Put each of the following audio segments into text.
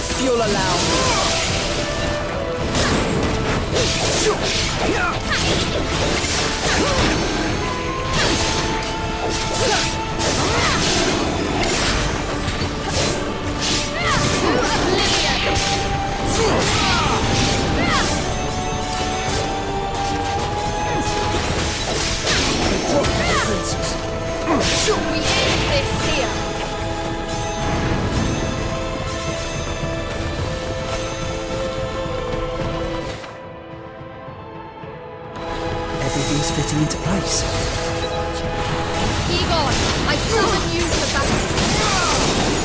If you'll allow me. We end this here. Everything's fitting into place. Egon, I summon you to battle.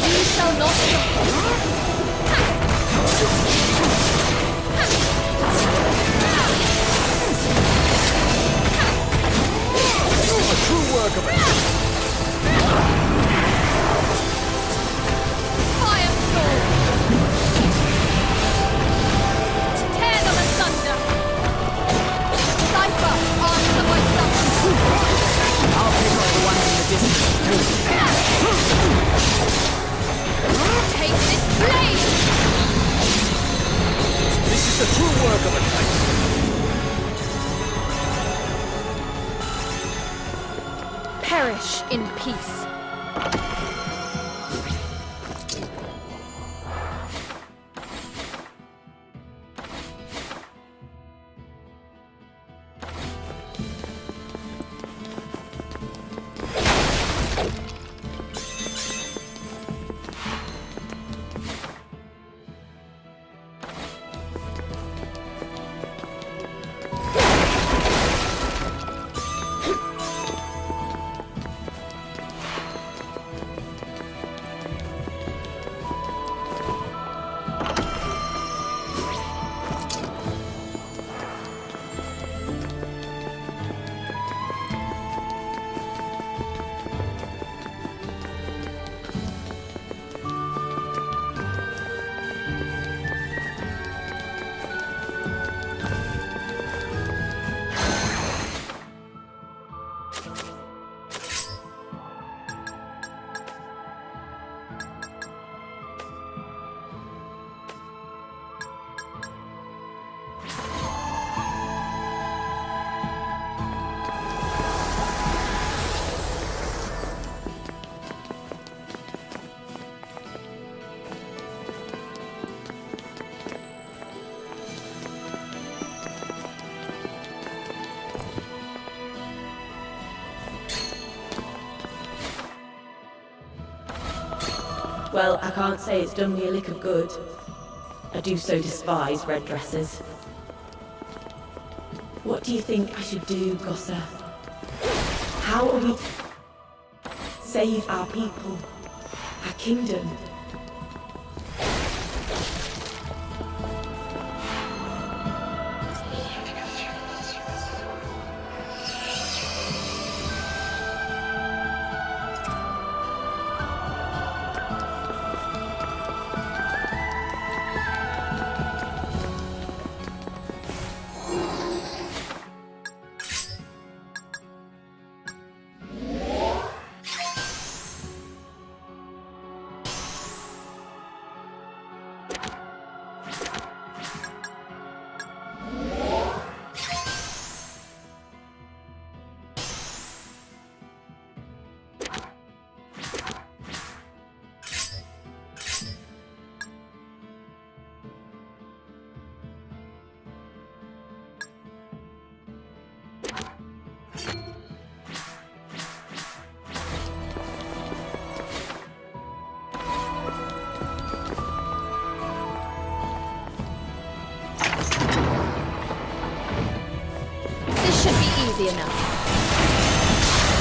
You shall not A true work of it. firestorm. Tear them asunder. Cypher, answer my summons. I'll pick up the ones in the distance too. Take this blade. This is the true work of a knight. Perish in peace. Well, I can't say it's done me a lick of good. I do so despise red dresses. What do you think I should do, Gossa? How are we save our people, our kingdom? Easy enough.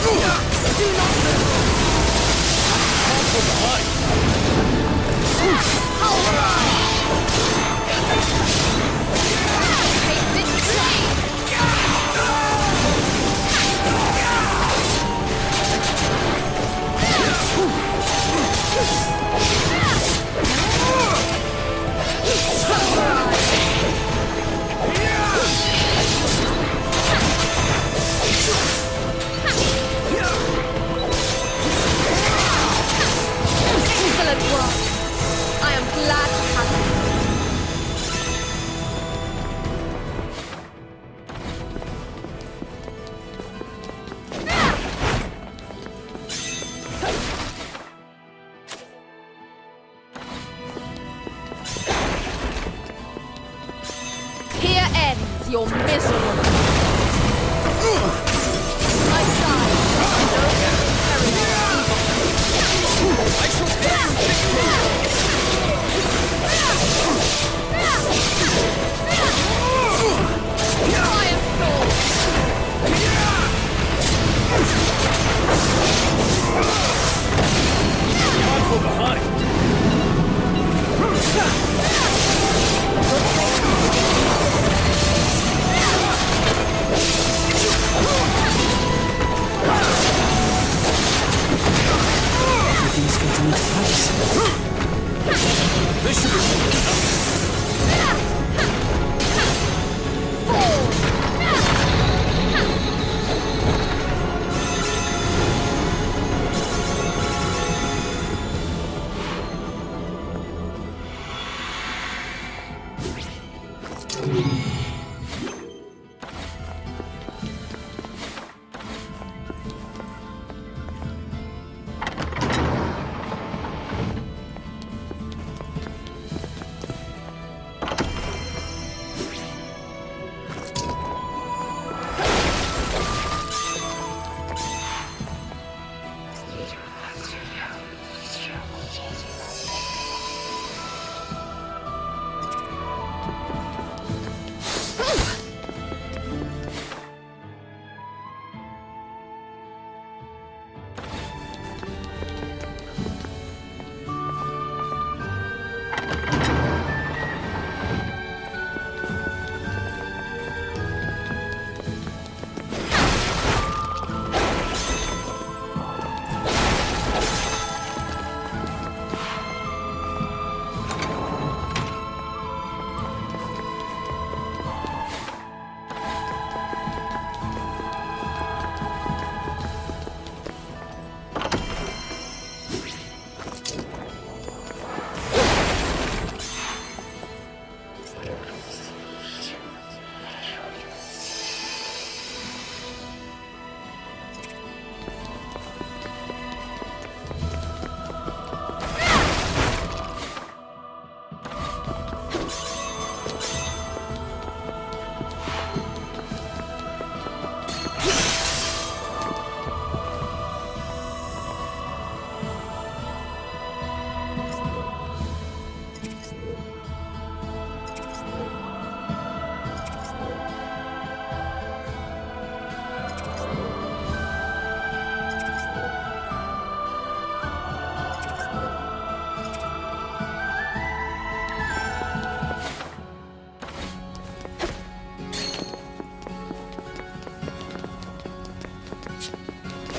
Do not move. Take this blade. because you're miserable. My side, I know I shall pay you victory! Careful behind! Everything's fitting into place. This should be simple enough.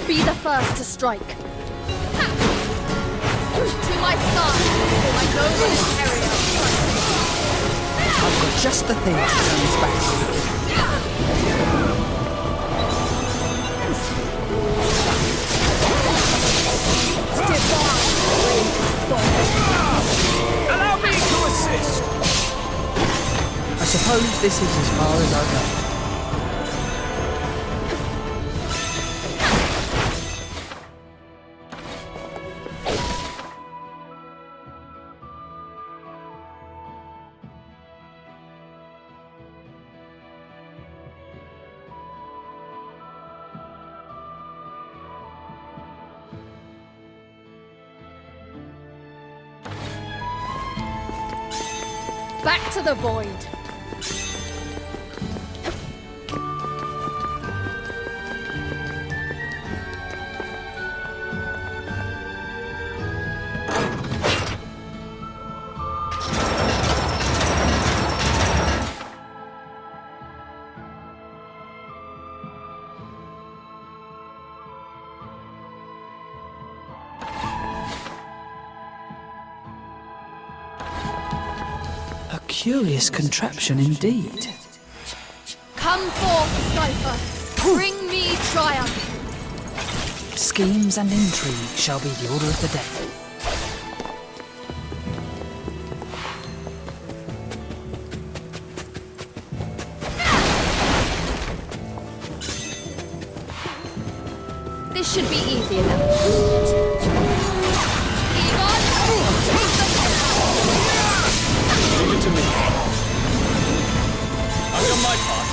Be the first to strike. To my side, for my noble Imperial. I've got just the thing to turn this back. Allow me to assist! I suppose this is as far as I'll go. Back to the void. A curious contraption indeed. Come forth, Cypher. Bring me triumph. Schemes and intrigue shall be the order of the day. This should be easy enough. Egon, take the Leave it to me. I've done my part.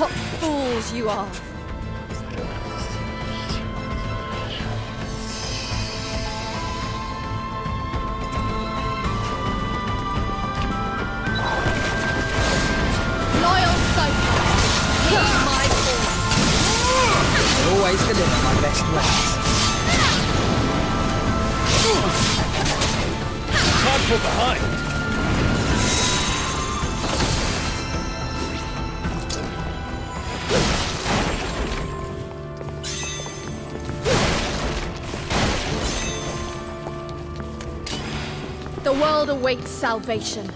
What fools you are! Loyal Cypher, heed my call. I always deliver my best ways. Can't fall behind. The world awaits salvation.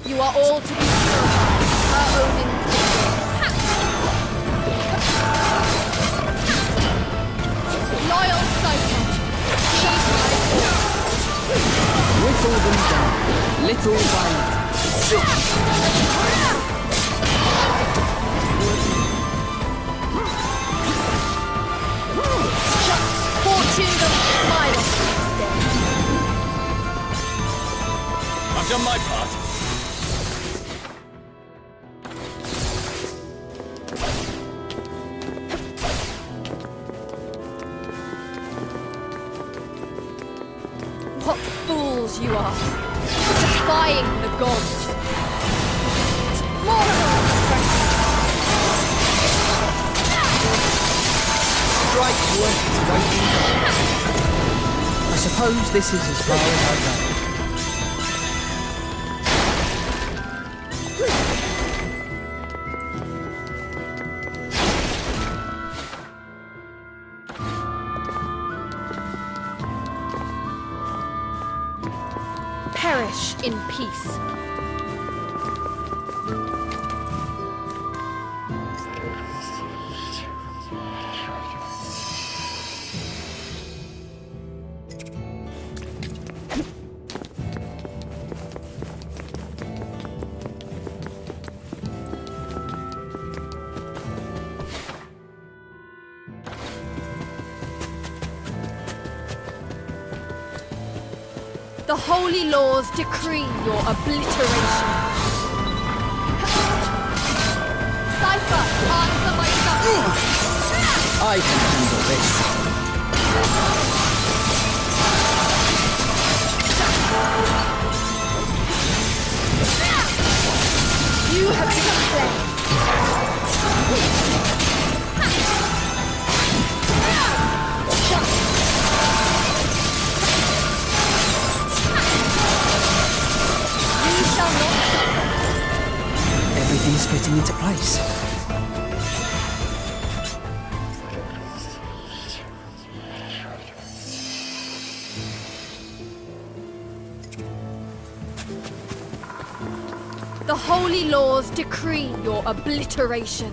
You are all to be purified, her own Loyal Cypher, heed my call. Whittle them down, little by little. Fortune doesn't smile on you this day. I've done my part. What fools you are! Defying the gods! Mortal expression! Strike worth its weight in gold. I suppose this is as far as I go. Perish in peace. The holy laws decree your obliteration. Cypher, answer my summons. I can handle this. You have been slain. You shall not suffer. Everything's fitting into place. The holy laws decree your obliteration.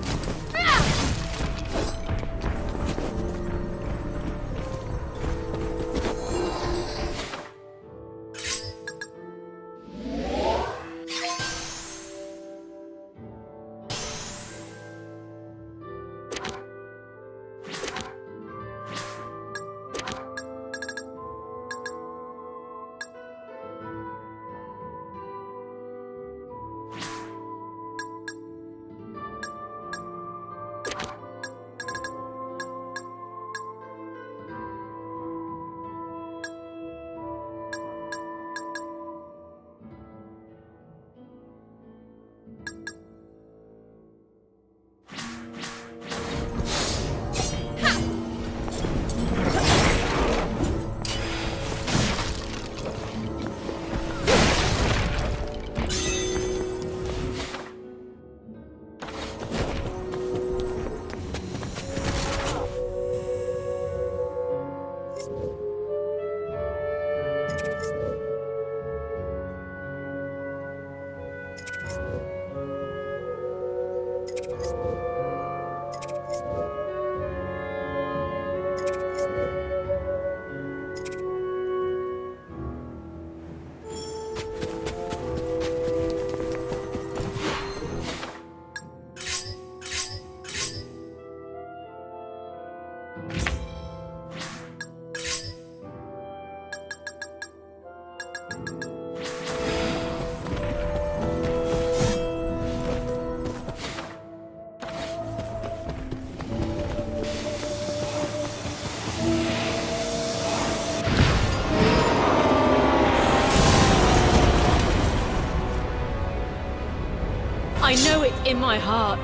in my heart,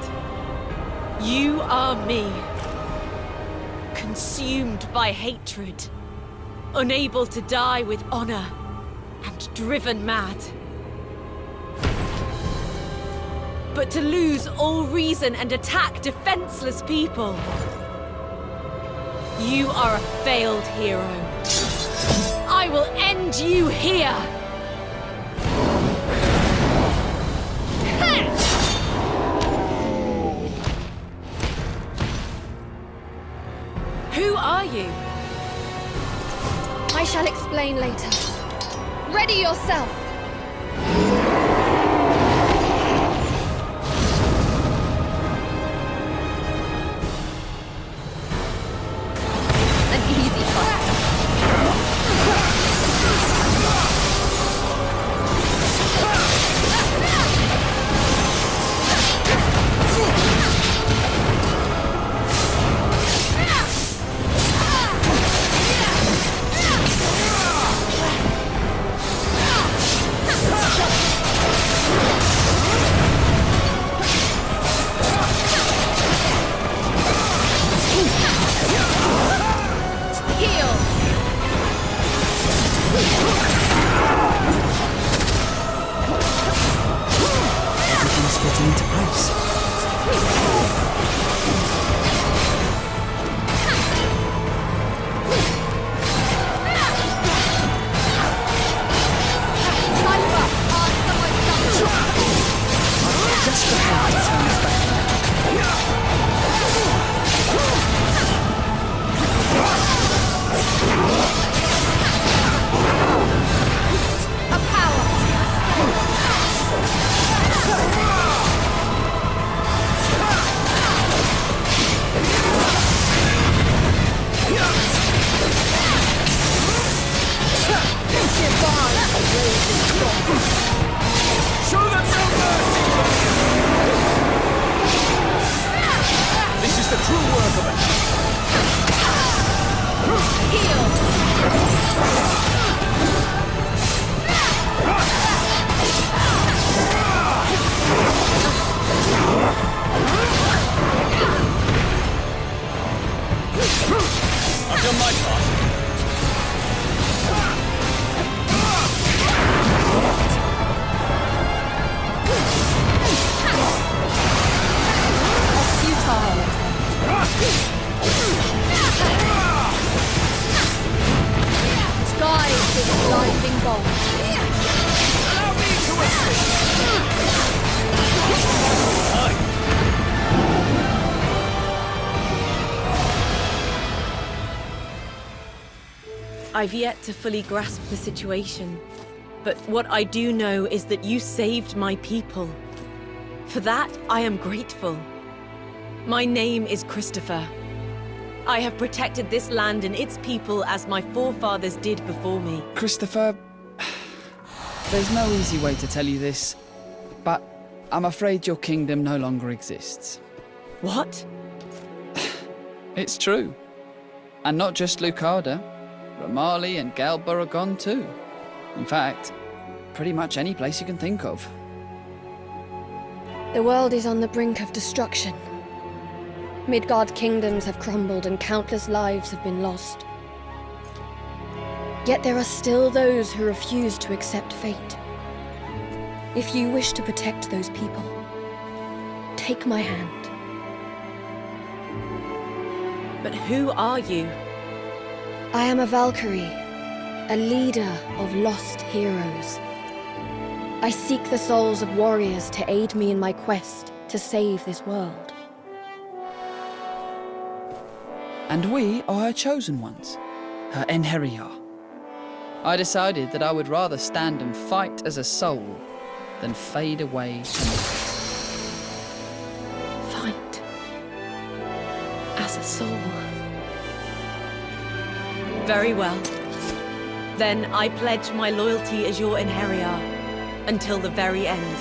you are me. Consumed by hatred, unable to die with honor, and driven mad. But to lose all reason and attack defenseless people. You are a failed hero. I will end you here! Who are you? I shall explain later. Ready yourself! An easy fight. Everything's fitting into place. Just the how to turn this back. A power! Show them some mercy! This is the true work of it. I've done my part. Skies with lightning bolt. Allow me to assist. I've yet to fully grasp the situation, but what I do know is that you saved my people. For that, I am grateful. My name is Christopher. I have protected this land and its people as my forefathers did before me. Christopher, there's no easy way to tell you this, but I'm afraid your kingdom no longer exists. What? It's true. And not just Lucada. Ramali and Galba are gone too. In fact, pretty much any place you can think of. The world is on the brink of destruction. Midgard kingdoms have crumbled and countless lives have been lost. Yet there are still those who refuse to accept fate. If you wish to protect those people, take my hand. But who are you? I am a Valkyrie, a leader of lost heroes. I seek the souls of warriors to aid me in my quest to save this world. And we are her chosen ones, her Enheriar. I decided that I would rather stand and fight as a soul than fade away to Fight. As a soul. Very well. Then I pledge my loyalty as your Enheriar until the very end.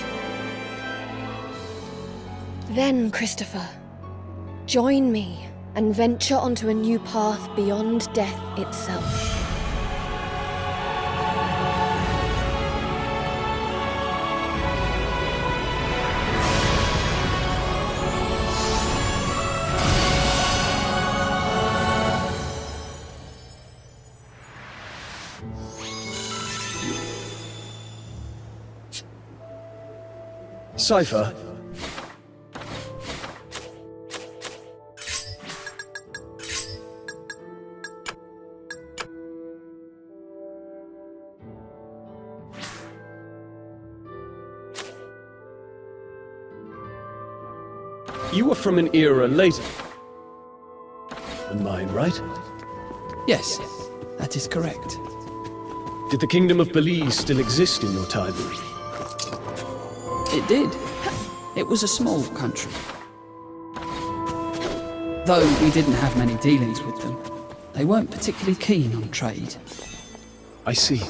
Then, Christopher, join me and venture onto a new path beyond death itself. Cypher. You were from an era later than mine, right? Yes, that is correct. Did the Kingdom of Belize still exist in your time? It did. It was a small country. Though we didn't have many dealings with them. They weren't particularly keen on trade. I see.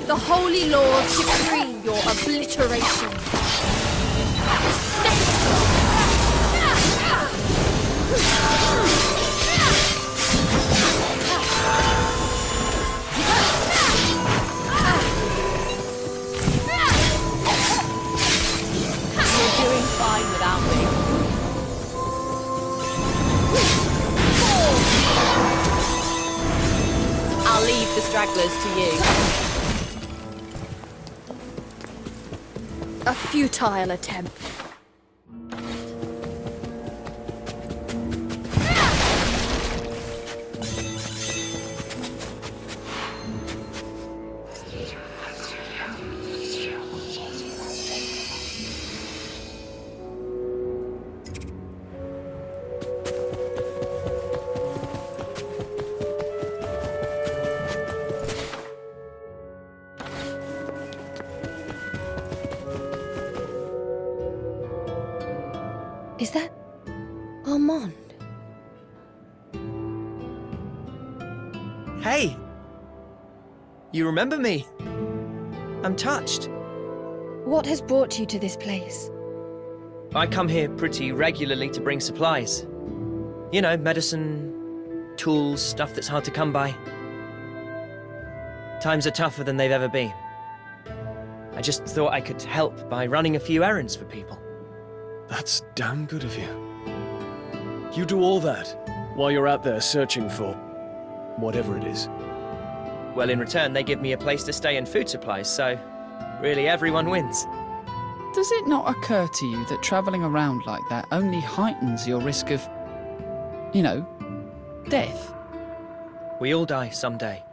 The Holy Lords decree your obliteration. You're doing fine without me. I'll leave the stragglers to you. A futile attempt. Is that Armand? Hey! You remember me? I'm touched. What has brought you to this place? I come here pretty regularly to bring supplies. You know, medicine, tools, stuff that's hard to come by. Times are tougher than they've ever been. I just thought I could help by running a few errands for people. That's damn good of you. You do all that while you're out there searching for whatever it is. Well, in return, they give me a place to stay and food supplies, so really everyone wins. Does it not occur to you that travelling around like that only heightens your risk of, you know, death? We all die someday,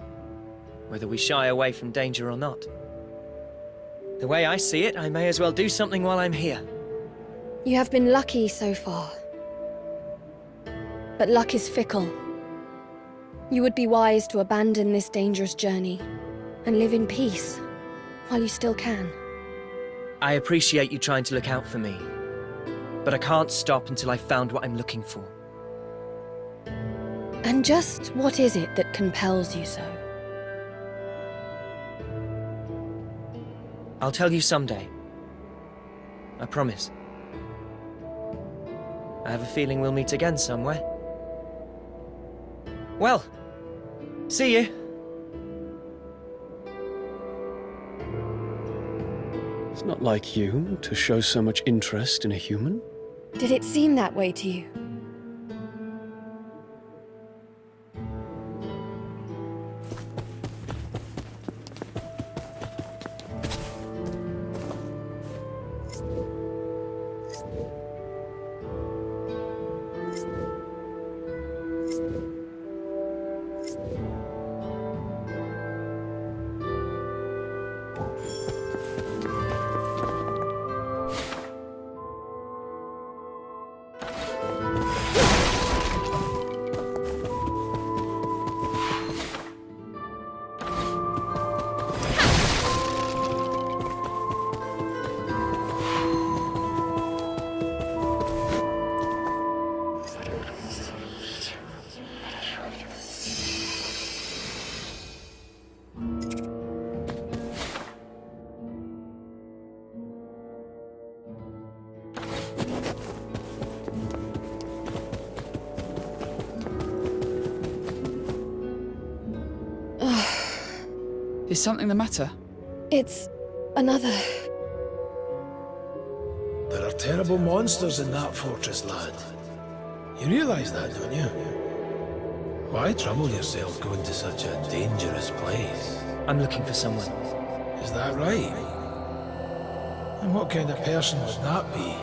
whether we shy away from danger or not. The way I see it, I may as well do something while I'm here. You have been lucky so far. But luck is fickle. You would be wise to abandon this dangerous journey and live in peace while you still can. I appreciate you trying to look out for me, but I can't stop until I've found what I'm looking for. And just what is it that compels you so? I'll tell you someday. I promise. I have a feeling we'll meet again somewhere. Well, see you. Not like you to show so much interest in a human. Did it seem that way to you? Is something the matter? It's another. There are terrible monsters in that fortress, lad. You realize that, don't you? Why trouble yourself going to such a dangerous place? I'm looking for someone. Is that right? And what kind of person would that be?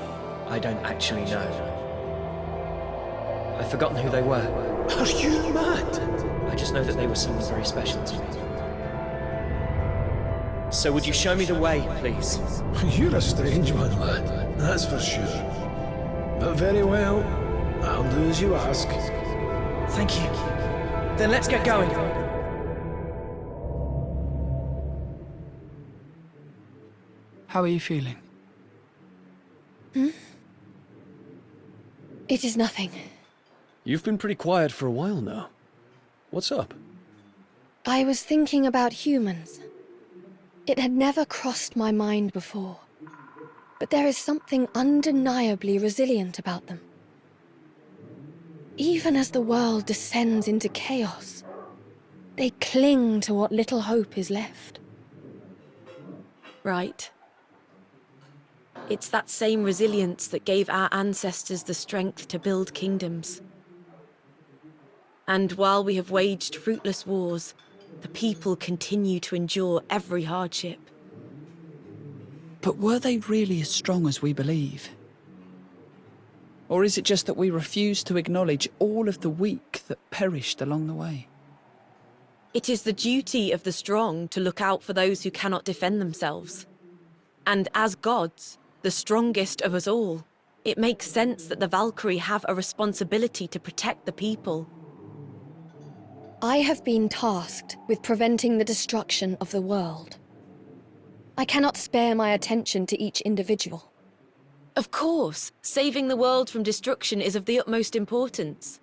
I don't actually know. I've forgotten who they were. Are you mad? I just know that they were someone very special to me. So would you show me the way, please? You're a strange one, lad. That's for sure. But very well. I'll do as you ask. Thank you. Then let's get going. How are you feeling? It is nothing. You've been pretty quiet for a while now. What's up? I was thinking about humans. It had never crossed my mind before. But there is something undeniably resilient about them. Even as the world descends into chaos, they cling to what little hope is left. Right. It's that same resilience that gave our ancestors the strength to build kingdoms. And while we have waged fruitless wars, the people continue to endure every hardship. But were they really as strong as we believe? Or is it just that we refuse to acknowledge all of the weak that perished along the way? It is the duty of the strong to look out for those who cannot defend themselves. And as gods, the strongest of us all, it makes sense that the Valkyrie have a responsibility to protect the people. I have been tasked with preventing the destruction of the world. I cannot spare my attention to each individual. Of course, saving the world from destruction is of the utmost importance.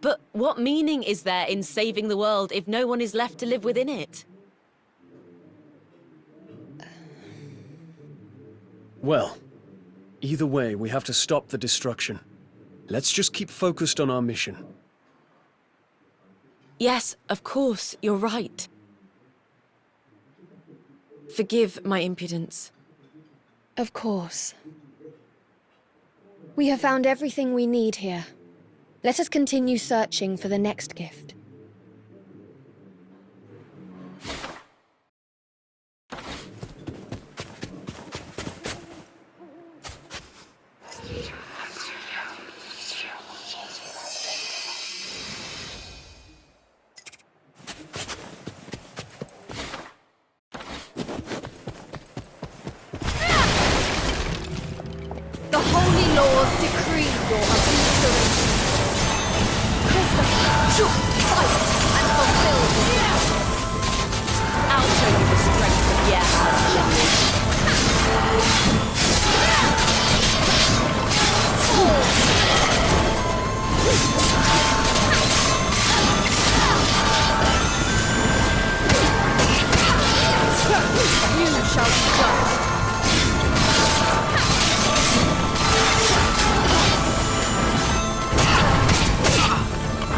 But what meaning is there in saving the world if no one is left to live within it? Well, either way, we have to stop the destruction. Let's just keep focused on our mission. Yes, of course, you're right. Forgive my impudence. Of course. We have found everything we need here. Let us continue searching for the next gift. The holy laws decree your obliteration. Christopher, fight and fulfill the will. I'll show you the strength of Yerha's generation. You shall be judged.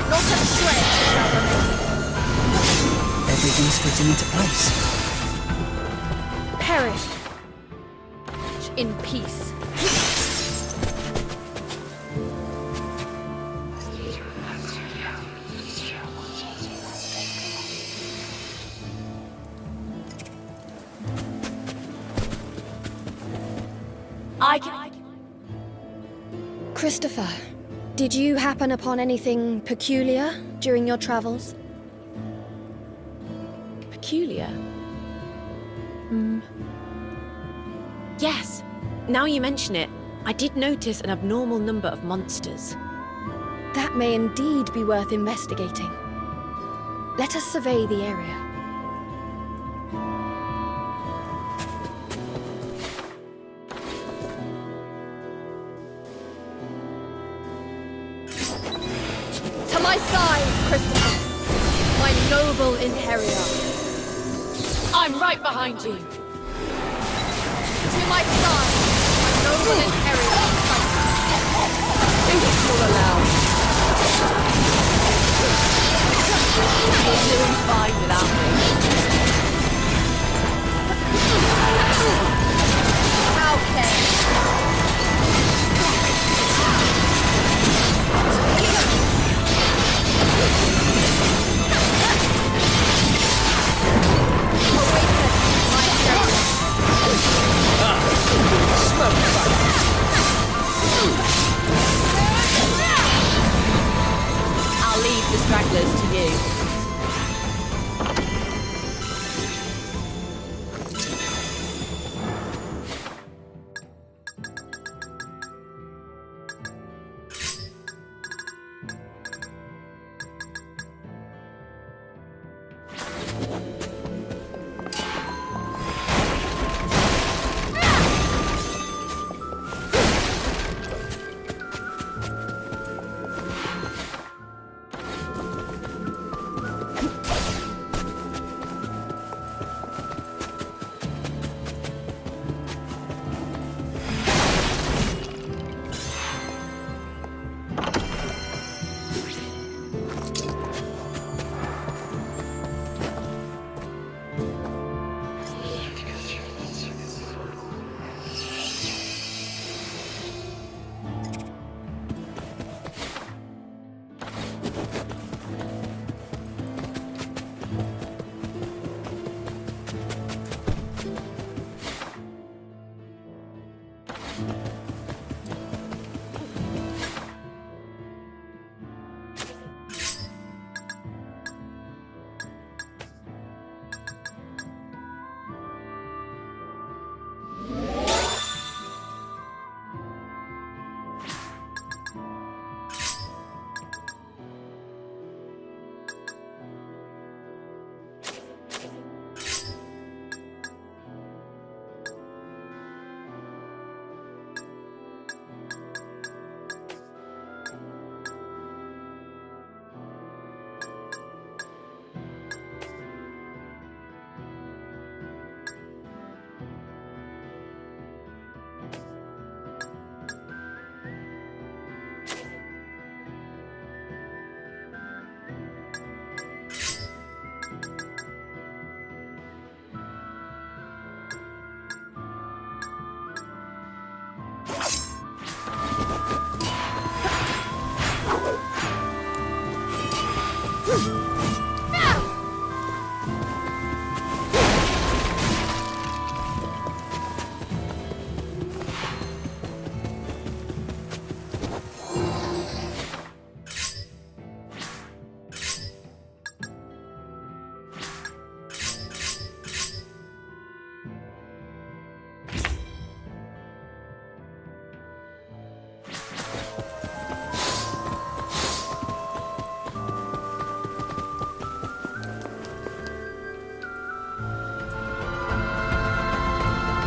Not a shred shall remain. Everything's fitting into place. in peace. I can... Christopher, did you happen upon anything peculiar during your travels? Peculiar? Yes. Now you mention it, I did notice an abnormal number of monsters. That may indeed be worth investigating. Let us survey the area. To my side, Christopher! My noble inheritor! I'm right behind you. To my side, my noble inheritor! If you'll allow. You're doing fine without me. How can? I'll leave the stragglers to you.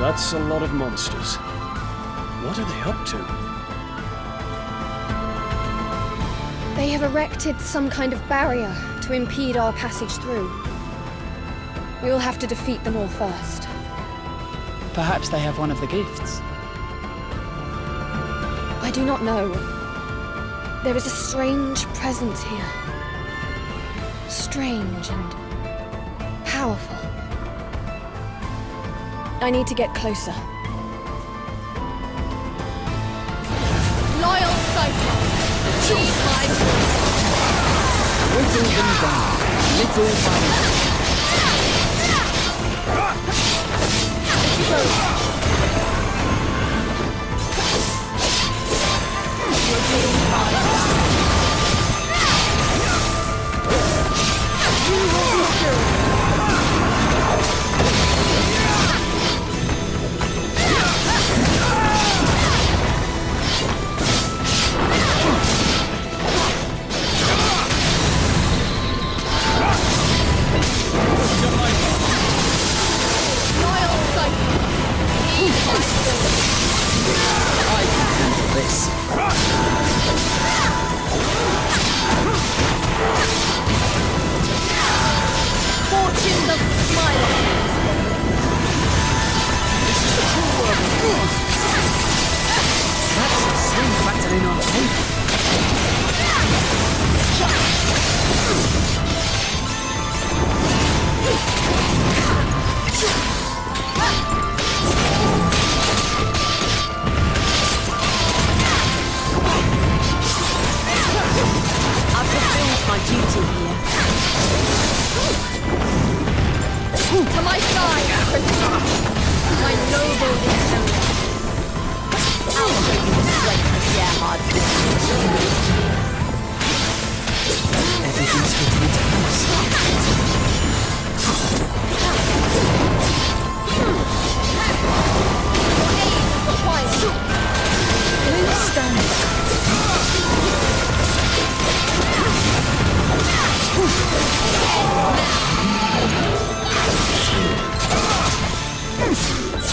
That's a lot of monsters. What are they up to? They have erected some kind of barrier to impede our passage through. We will have to defeat them all first. Perhaps they have one of the gifts. I do not know. There is a strange presence here. Strange and powerful. I need to get closer. Whittle them down, little by I can handle this. Fortunes of smiling. That should soon factor in our favor. I've fulfilled my duty here. To my side, my noble Imperial. I'll show you the strength of Gerhard's defeat. Everything's fitting into place. Blue stand.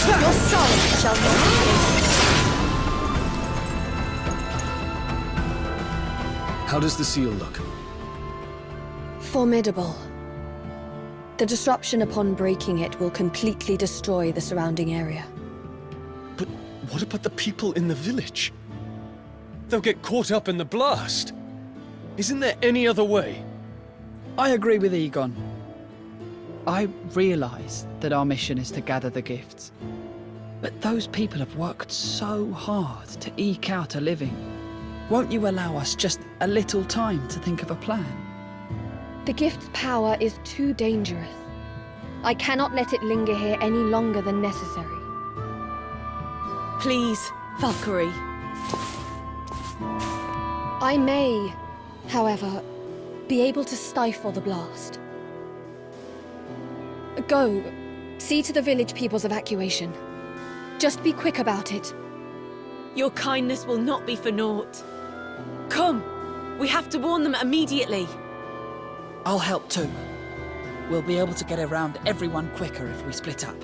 Your soul shall not be. How does the seal look? Formidable. The disruption upon breaking it will completely destroy the surrounding area. But what about the people in the village? They'll get caught up in the blast. Isn't there any other way? I agree with Egon. I realise that our mission is to gather the gifts. But those people have worked so hard to eke out a living. Won't you allow us just a little time to think of a plan? The gift's power is too dangerous. I cannot let it linger here any longer than necessary. Please, Valkyrie. I may, however, be able to stifle the blast. Go, see to the village people's evacuation. Just be quick about it. Your kindness will not be for naught. Come! We have to warn them immediately. I'll help too. We'll be able to get around everyone quicker if we split up.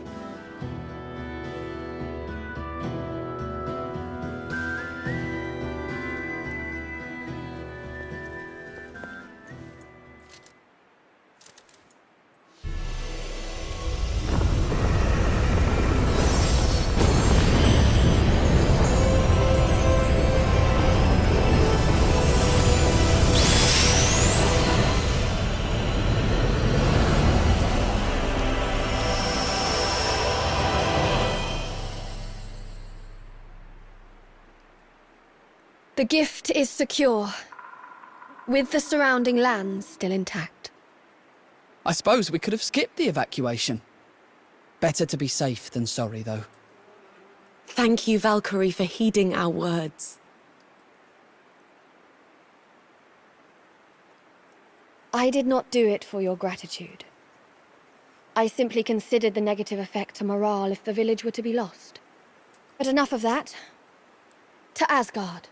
The gift is secure, with the surrounding lands still intact. I suppose we could have skipped the evacuation. Better to be safe than sorry, though. Thank you, Valkyrie, for heeding our words. I did not do it for your gratitude. I simply considered the negative effect to morale if the village were to be lost. But enough of that. To Asgard.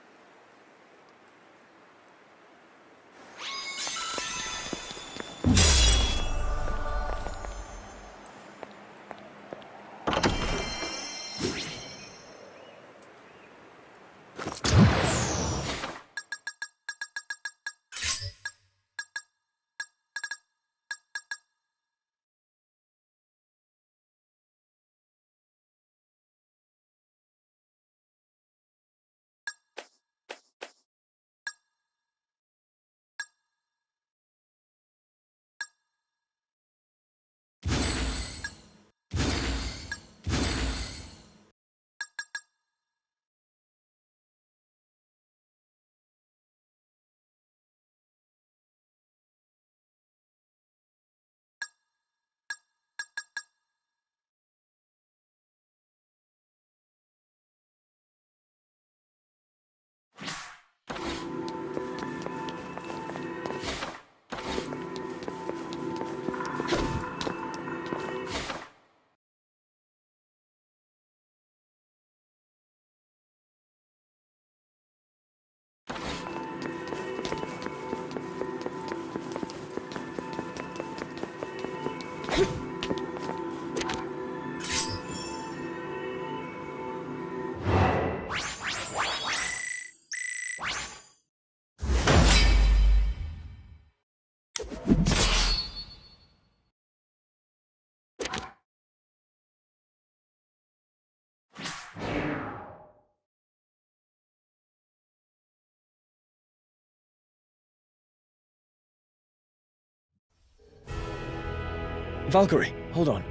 Valkyrie, hold on.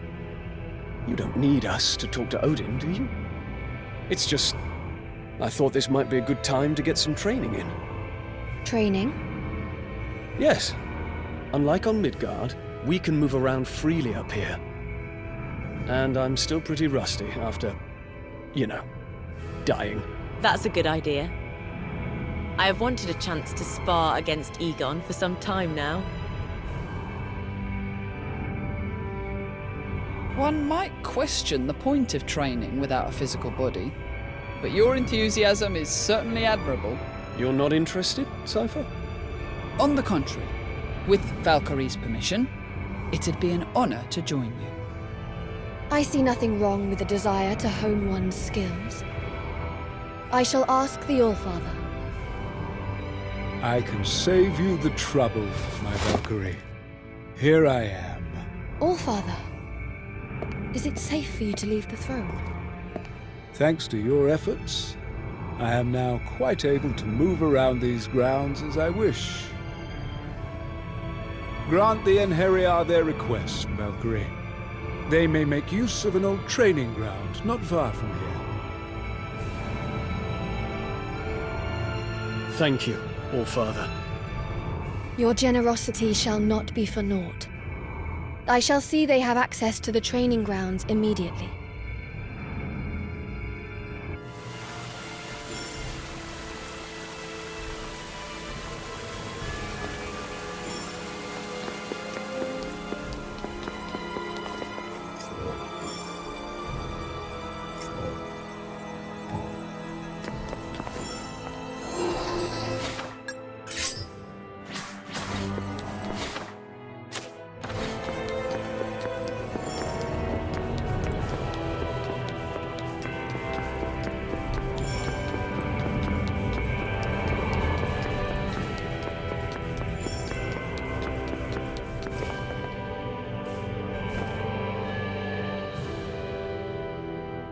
You don't need us to talk to Odin, do you? It's just... I thought this might be a good time to get some training in. Training? Yes. Unlike on Midgard, we can move around freely up here. And I'm still pretty rusty after, you know, dying. That's a good idea. I have wanted a chance to spar against Egon for some time now. One might question the point of training without a physical body, but your enthusiasm is certainly admirable. You're not interested, Cypher? On the contrary, with Valkyrie's permission, it'd be an honor to join you. I see nothing wrong with the desire to hone one's skills. I shall ask the Allfather. I can save you the trouble, my Valkyrie. Here I am. Allfather, is it safe for you to leave the throne? Thanks to your efforts, I am now quite able to move around these grounds as I wish. Grant the Einherjar their request, Valkyrie. They may make use of an old training ground not far from here. Thank you, Allfather. Your generosity shall not be for naught. I shall see they have access to the training grounds immediately.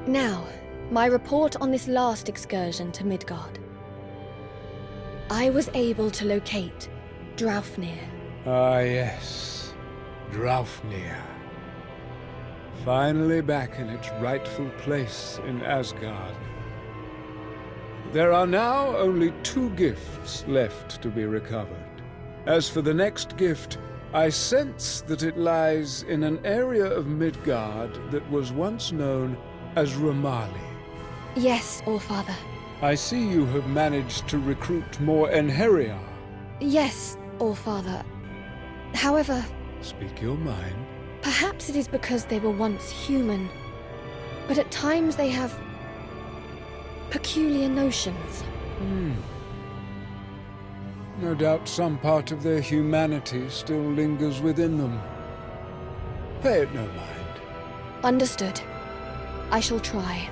Now, my report on this last excursion to Midgard. I was able to locate Draupnir. Ah, yes. Draupnir. Finally back in its rightful place in Asgard. There are now only 2 gifts left to be recovered. As for the next gift, I sense that it lies in an area of Midgard that was once known as Ramali. Yes, Allfather. I see you have managed to recruit more Einherjar. Yes, Allfather. However, Speak your mind. perhaps it is because they were once human, but at times they have peculiar notions. No doubt some part of their humanity still lingers within them. Pay it no mind. Understood. I shall try.